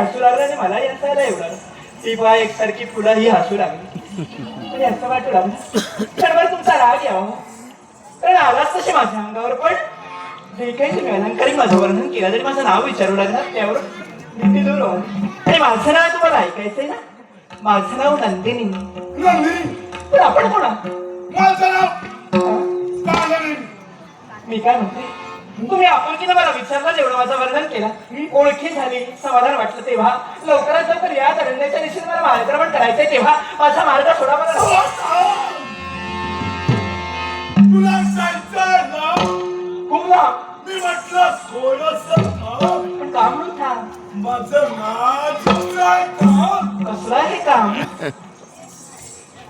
हसू लागलं आणि मलाही हसायला एवढं. ती बा एकसारखी फुलं ही हसू लागली. आणि असं वाटू लागलं क्षणभर तुमचा राग यावा, कारण आलाच तसे माझ्या अंगावर. पण जे काही तुम्ही अलंकारिक माझं वर्णन केलं तरी माझं नाव विचारू लागणार त्यावर भीती दूर व्हावी. आणि माझं नाव तुम्हाला ऐकायचंय ना? माझं नाव नंदिनी. पण आपण कोण आहात? मी काय म्हणते, तुम्ही आपुलकीनं मला विचारलं, एवढं माझं वर्णन केलं, ओळखी झाली, समाधान वाटलं, तेव्हा लवकरात लवकर या तरंगाच्या दिशेने मला मार्गक्रमण करायचंय. तेव्हा माझा मार्ग सोडा मला. तुला जायचं ना? खूप लांब. मी म्हटलं थोडंसं थांब. पण काम म्हणून था. माझं नाच काय काम? कसलं आहे काम?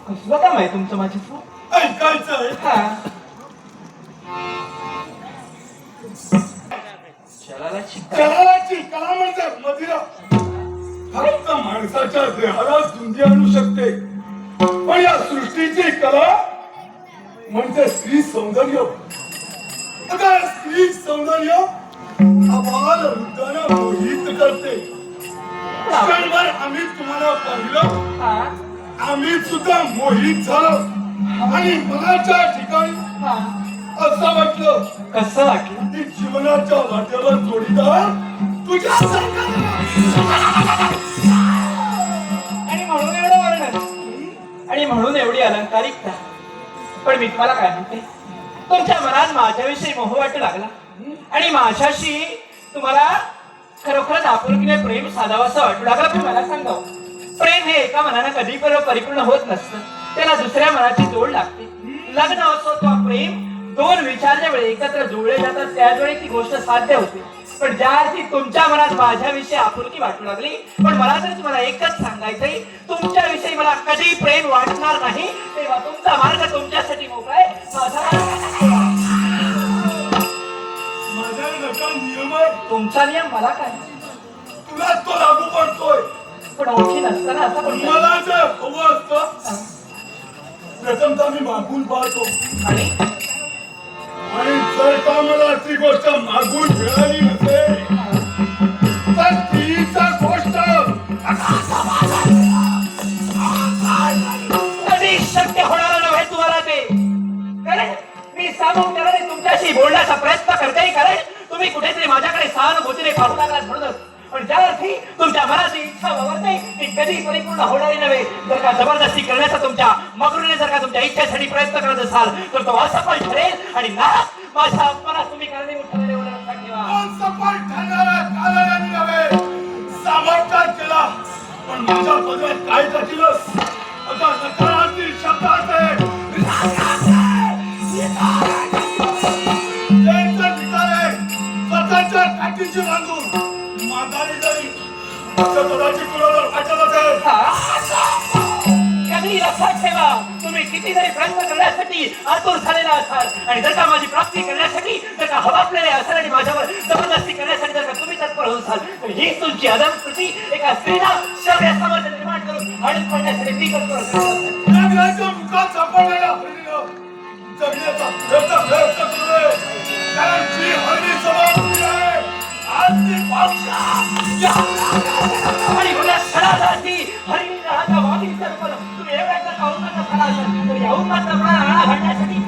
कसलं काम आहे तुमचं माझ्यासोबत? ऐकायचंय. हा. चलालाची कलाची कला म्हणजे मदिरा फक्त माणसाच्या देहाला धुंदी आणू शकते, पण या सृष्टीची कला म्हणजे स्त्री सौंदर्य. आता स्त्री सौंदर्य आम्हाला वृद्धांना मोहित करते. क्षणभर आम्ही तुम्हाला पाहिलं, हा. आम्ही सुद्धा मोहित झालो आणि मनाच्या ठिकाणी हा. असं वाटलं कसं वाटलं? की जीवनाच्या वाटेवर जोडीदार तुझ्या आणि म्हणून एवढं वर्णन आणि म्हणून एवढी अलंकारिकता. पण मी तुम्हाला काय म्हणते, तुमच्या मनात माझ्याविषयी मोह वाटू लागला आणि माझ्याशी तुम्हाला खरोखरच आपुलकीने प्रेम साधावं असं वाटू लागलं. पण मला सांगावं, प्रेम हे एका मनानं कधी परिपूर्ण होत नसतं, त्याला दुसऱ्या मनाची जोड लागते. लग्न असो किंवा प्रेम, दोन विचारच्या वेळी एकत्र जोडले जातात, त्याच वेळी ती गोष्ट साध्य होते. पण ज्या अर्थी तुमच्या मनात माझ्याविषयी आपुलकी वाटू लागली, पण मला तरी तुम्हाला एकच सांगायचंय, तुमच्याविषयी मला कधी प्रेम वाटणार नाही. तेव्हा तुमचा मार्ग तुमच्यासाठी मोकळा आहे. माझा नका नियम आहे. तुमचा नियम मला काय? तुला तो लागू पडतोय. पण ओळखी नसताना असं पण मला जर हवं असतं, प्रथमतः मी मागून पाहतो आणि जर का मला ती गोष्ट मागून मिळाली नसेल तर तीचा गोष्ट कधी शक्य होणार नव्हे तुम्हाला ते. कारण मी सांगून त्याला तुमच्याशी बोलण्याचा प्रयत्न करते, कारण तुम्ही कुठेतरी माझ्याकडे सहानुभूतीने पाहू लागलात म्हणूनच. पण ज्या अर्थी तुमच्या मनाची इच्छा वावरते ती कधी परिपूर्ण होणारी नव्हे. जर का जबरदस्ती करण्याचा तुमच्या मगरूने जर का तुमच्या इच्छेसाठी प्रयत्न करत असाल तर तो असफल ठरेल आणि ना माझ्या अपमानात तुम्ही करणे उठवलेले एवढं लक्षात ठेवा. असफल ठरणारा कालाने नव्हे, सामर्थ्यात केला. पण माझ्या पदरात काय टाकलंस? आता नकारार्थी शब्दात स्वतःच्या काठीची बांधून माघारी जाईल असं कदाचित तुला वाटत असेल. कधी लक्षात ठेवा, तुम्ही किती जरी प्रयत्न करण्यासाठी आतुर झालेला असाल आणि जर का माझी प्राप्ती करण्यासाठी जर का हवापलेले असाल आणि माझ्यावर जबरदस्ती करण्यासाठी जर का तुम्ही तत्पर असाल तर ही तुमची अदमकृती एका स्त्रीला शौर्य सामर्थ्य निर्माण करून अडून पडण्यासाठी ती तत्पर असेल. लग्नाच्या मुखात सापडलेल्या हरणीनं जगण्याचा प्रयत्न करू नये, कारण जी हरणी समाप्ती आहे आज ती पावसा आणि उद्या क्षणासाठी हरिणी राहता वादी विचार तुम्ही एवढ्या काउंटाचा खरा असाल तर या उन्माचा प्राण घडण्यासाठी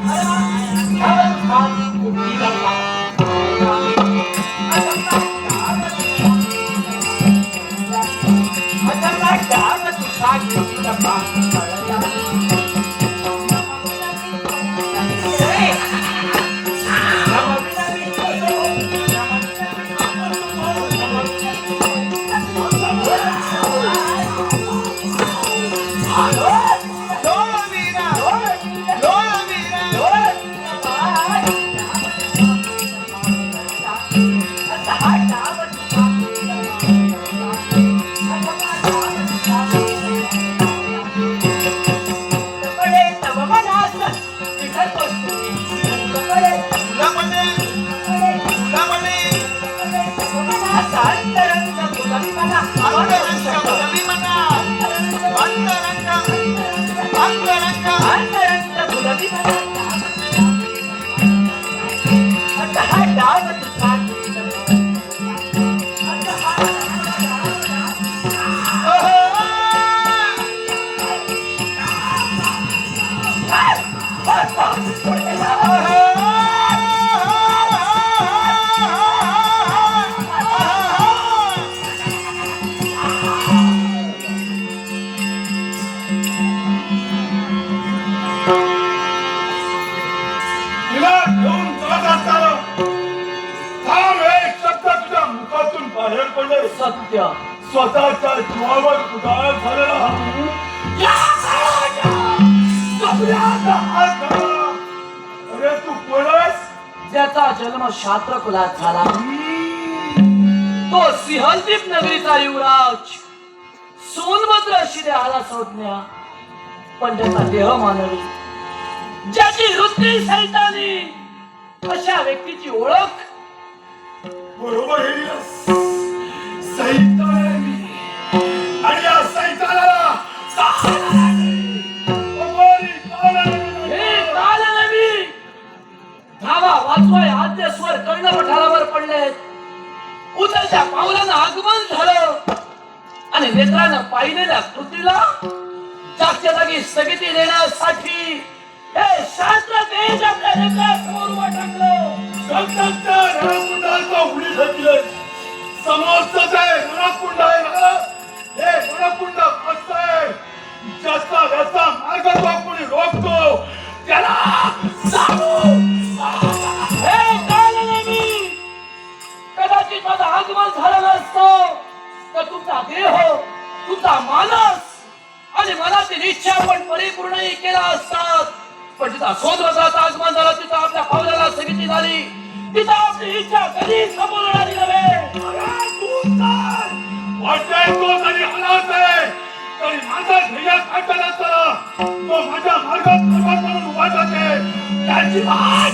कृत्य स्वतःच्या जीवावर उदार झालेला या काळाच्या कबऱ्यात हात घाला. अरे तू कोण आहेस? ज्याचा जन्म शास्त्र कुलात झाला तो सिंहदीप नगरीचा युवराज सोनभद्र शिदे आला संज्ञा पण त्याचा देह मानवी ज्याची वृत्ती सैतानी अशा व्यक्तीची ओळख बरोबर हेलियस. सैतान आहे मी आणि या सैतानाला सहाय्य नाही. अमोरी कालनेमी हे कालनेमी धावा वाचवाय आद्य स्वर कर्णपठारावर पडलेत. उचलत्या पावलानं आगमन झालं आणि नेत्रानं पाहिलेल्या कृतीला जागच्या जागी स्थगिती देण्यासाठी हे शास्त्र तेज आपल्या नेत्रासमोर उभं टाकलं. जगदत्ता रणकुंडाचा उडी घेतले. समोरच आहे रणकुंड आहे ना, हे रणकुंड असं आहे ज्याचा त्याचा मार्ग जो कोणी रोखतो त्याला जाणू. हे कालनेमी कदाचित माझं आगमन झालं नसतं तर तुमचा देह तुमचा मानस आणि मनातील इच्छा पण परिपूर्णही केला असतात. पण तिचा सोदवत्राचं आगमन झालं तिथं आपल्या पावलाला स्थगिती झाली. तिथं आपली इच्छा कधी समोरणारी नव्हे. अरे तू काय वाटतंय तो जरी हलावत आहे तरी माझा ध्येय काढताना चला. तो माझ्या मार्गात पर्वत म्हणून उभा आहे त्याची वाट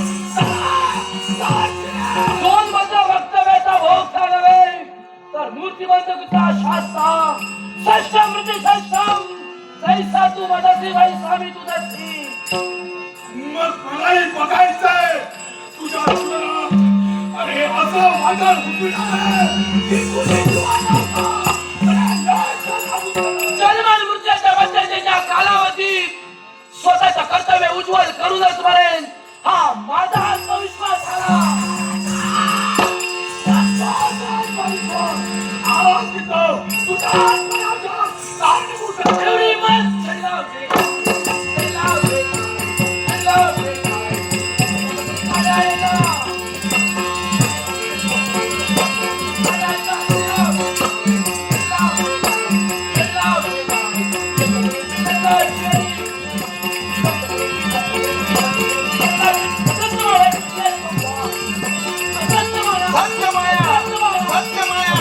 दोन बद्ध वक्तव्याचा भोगता नव्हे तर मूर्तिमंतचा शास्ता षष्टमृती षष्टम जैसा तू मदती वैसा मी तुझी. मग मलाही बघायचंय तुझ्या जीवनात. अरे असं वादळ उठणार की तुझे जन्मान मृत्यूच्या मध्यस्थेच्या कालावधीत स्वतःचं कर्तव्य उज्ज्वल करूनच मरेन हा माझा आत्मविश्वास झाला. आवाज देतो तुझ्या आत्मनाचा कारणीभूत आहे. एवढी मत चढलावते, चढलावते, चढलावते. आलायला. आलायला, चढलावते, चढलावते, चढलावते. भक्त माया भक्त माया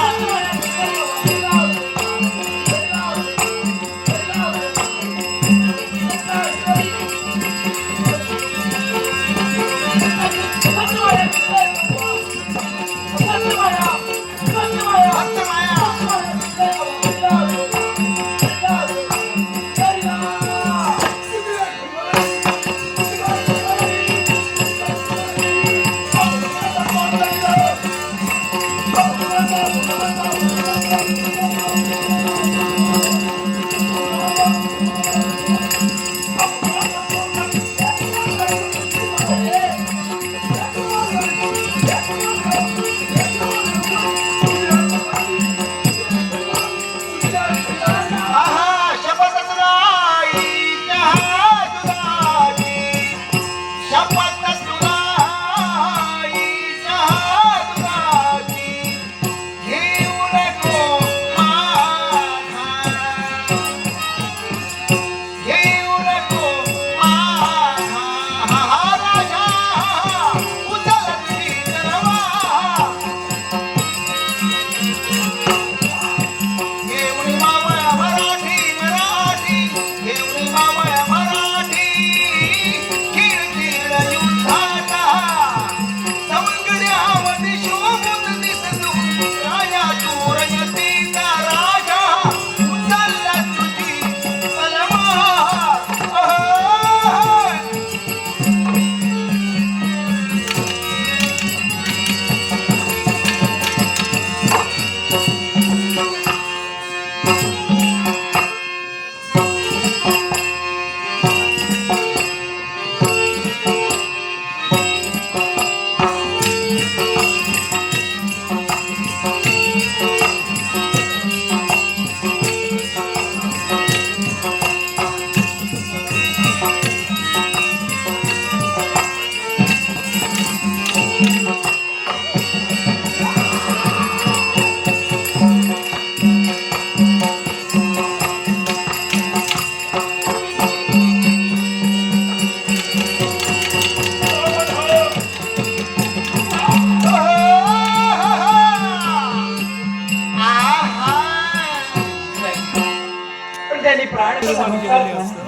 नमस्कार.